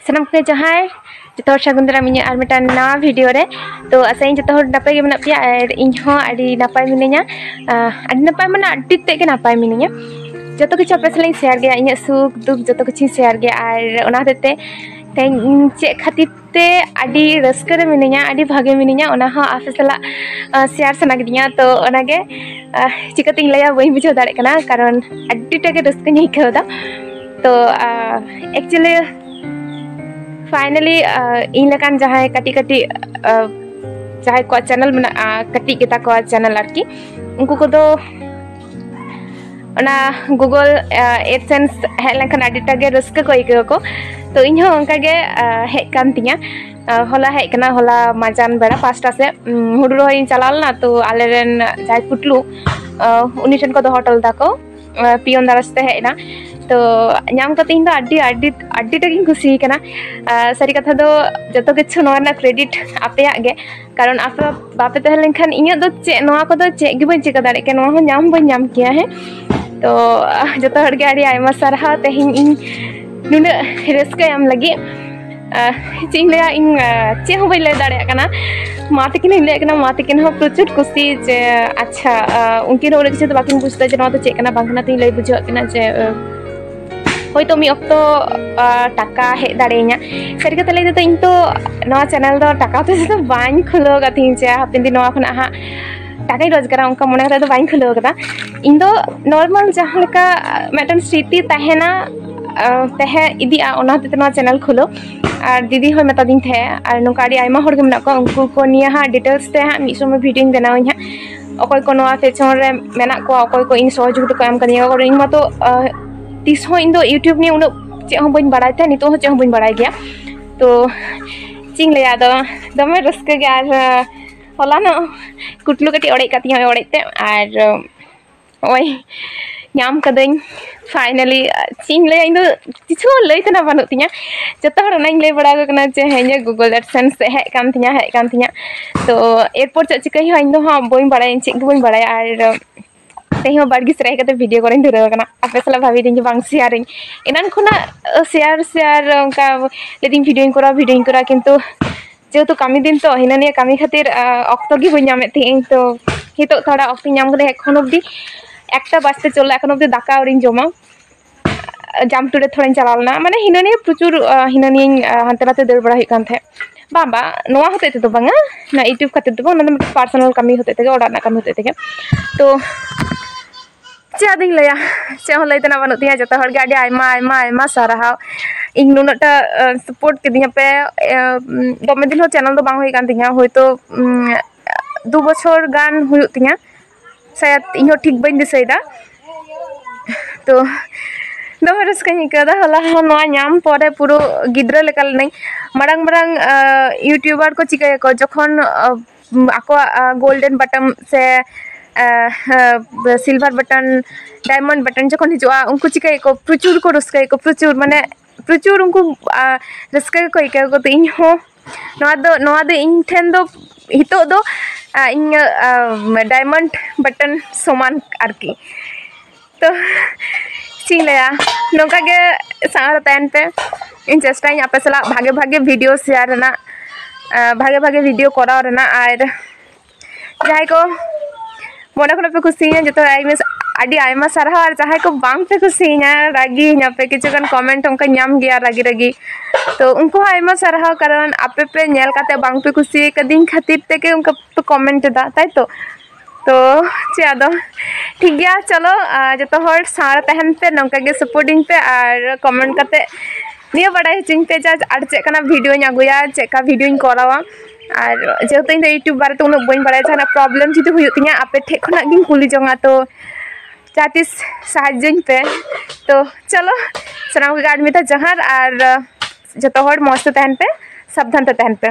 सानाम को जहाँ जो सागुन दाराम इन और मिटान नवा वीडियो रे तो आशा जो नपाय गे मेना पेया और इनहों आडी नपाय मिनिया आडी नपाय माने आडी तेज गे नपाय मिनिया जो किछु आपे साला शेयर गया इन सुख दुख जो किछु शेयर गया और ओना हतेते चे खातिर ते आडी रस्कर मिनिया आडी भागे मिनिया ओना हो आपे साला शेयर सना गिदिया तो ओनागे चिकातिं लया बई बुझाव दाड़े कना कारण आडी टागे रस्कनि आइकावदा तो एक्चुअली फाइनली इन लेकान जहाँ कटी कटी जहाँ को चैनल में कटी गेता को चैनल आरकी उनको को गूगल एडसेंस हेज लेखान आडिटा गे रस्का को आइकाव को तो इन उनका गे हेज कान तिया होला हेज कना होला मजान बेड़ा 5टा से हुडू रोहई चलालना तो आलेरेन जहाँ पुटलू उनी ठेन को होटल दाको पियन दारास्ते हेजना तो नाम कते इन आडी आडी आडी टागिन खुशी कना सारी कथा दो जतो किछु नोना क्रेडिट आपे गे कारण आपे बापे तहे लेनखान इᱧ दो चे नोआ को दो चे गे बन चिका दाड़े के नोआ हो नाम बन नाम किया है तो जतो हर गे आडी आयमा सारहा तेहिन इन नुने रस्का एम लगी चिंग ले इन चे हो बन ले दाड़े कना मातिकिन ले कना मातिकिन हो प्रचुर खुशी जे अच्छा उनकिन ओले किछु तो बाकिन बुझता जे नोआ तो चे कना बांगना तिन ले बुझो कना जे होय तो मी अक्तो टाका हे दाड़ेኛ सरी कथा लई तो इन तो नवा चैनल दो टाका तो बाñ खुलो गथिन जे हापिन दिन नवा खना हा टाका रोजगार उनका मने कथा तो बाñ खुलो कदा इन दो नॉर्मल जहां लेका मेटन स्थिति तहेना तहे इदी ओना ते नवा चैनल खुलो और दीदी होय मता दिन थे और नोकाडी आयमा होर गे मना को उनको को निया हा डिटेल्स ते हा मी समय वीडियो बनाव हा अकोय को नवा फेचन रे मेना को अकोय को इन सहयोग तो काम कनिया और इन मतो तीस इन दो यूट्यूब ने उन चे हो बन बड़ा थे नितो हो चे हो बन बड़ा गया तो चिंग ले दो दमे रस्के गे और होला न कुटलू कटी ओड़े कती हो ओड़े ते और ओय नाम कदኝ फाइनली चिंग ले इन किछु लई तना बानु तिया जतो हर नाइन ले बड़ा गना जे हेने गूगल एडसेंस हे कान तिया तो एयरपोर्ट च चिकई हो इन दो हा बइन बड़ा इन चिंग बइन बड़ा और तेहो बाड़गी सराय कते वीडियो करे धुराव कना आपे साला भाभी दिन बांग शेयरिंग इनान खुना शेयर उनका लेदिन वीडियो करा किंतु जेहेतु कमी दिन तो हिनानिया कमी खातिर अक्तो गी बइन नामे थी तो हितो थोड़ा अक्ति नाम करे एखन अब्दि एकटा बाजते चलो एखन अब्दि दाका औरिन जमा जाम टुडे थोड़ा चलालना माने हिनानिया प्रचुर हिनानिया हानते नाते दर बड़ा हिकान थे बाबा नोआ होते थे तो बांगा ना यूट्यूब खातिर तो ना पर्सनल कमी होते थे ओड़ा ना कमी होते थे तो चादिंग लया चे लैतना बानु तिया जतो हर गाडी आयमा आयमा आयमा साराहाव इन नुनटा सपोर्ट किदिया पे दमे दिन हो चैनल दो बांग होई कान तिया होय तो 2 बछर गान हुयु तिया शायद इन ठीक बइन दिसैदा तो दमे रस्काई कदा हला नोआ नाम परे पुरो गिद्रा लेकल नै मरांग मरांग यूट्यूबर को चिकाय को जखन आको गोल्डन बटन से सिल्वर बटन डायमंड बटन जखन हिजुआ उनको चिकाय को रस्काय को प्रचुर माने प्रचुर उनको रस्काय को इकाय को तो इन हो नोआ दो इन ठेन दो हितो दो इन डायमंड बटन समान आरकी तो चिंगलया नोका गे सारा तैन पे इन चेष्टा आपे साला भागे भागे वीडियो शेयर रना भागे भागे वीडियो कराव रना और जहां को मोना खन पे खुशी जो आडी आयमा सारा और जहां को बांग पे खुशी रागी पे किचुगान कमेंट उनका नाम गया रागी रागी तो उनको आयमा सारा कारण आपे पे नेल काते बांग पे खुशी कदिन खातिर ते के उनका पे कमेंट दा ताई तो चादो ठीक गया चलो जो हर सारा तहन पे नौका गे सपोर्टिंग पे और कमेंट करते निया बड़ा चिंग पे जा और चेकना वीडियो आगुया चेका वीडियो करावा और जेहेतु इन यूट्यूब बारे तो उन बन बड़ा जहाँ प्रॉब्लम जुदी हुई आपे ठे खना गिन कुली जोंगा तो चातीस साहाଯ୍यኝ पे तो चलो सनाम के आदमी था जहाँ और जो हर मस्त तहन पे सावधान तहन पे।